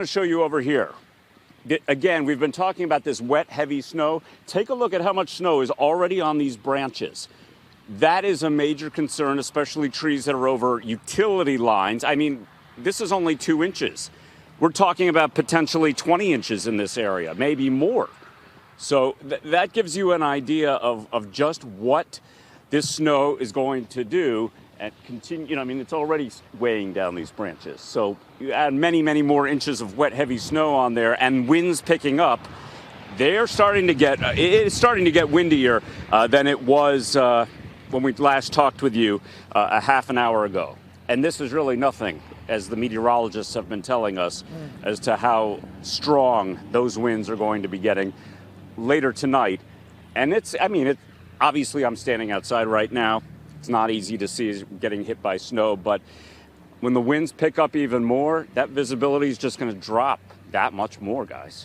To show you over here. Again, we've been talking about this wet, heavy snow. Take a look at how much snow is already on these branches. That is a major concern, especially trees that are over utility lines. I mean, this is only 2 inches. We're talking about potentially 20 inches in this area, maybe more. So that gives you an idea of just what this snow is going to do. And continue, I mean, it's already weighing down these branches. So you add many, many more inches of wet, heavy snow on there, and winds picking up. They're starting to get, it's starting to get windier than it was when we last talked with you a half an hour ago. And this is really nothing, as the meteorologists have been telling us, as to how strong those winds are going to be getting later tonight. And obviously I'm standing outside right now. It's not easy to see getting hit by snow, but when the winds pick up even more, that visibility is just going to drop that much more, guys.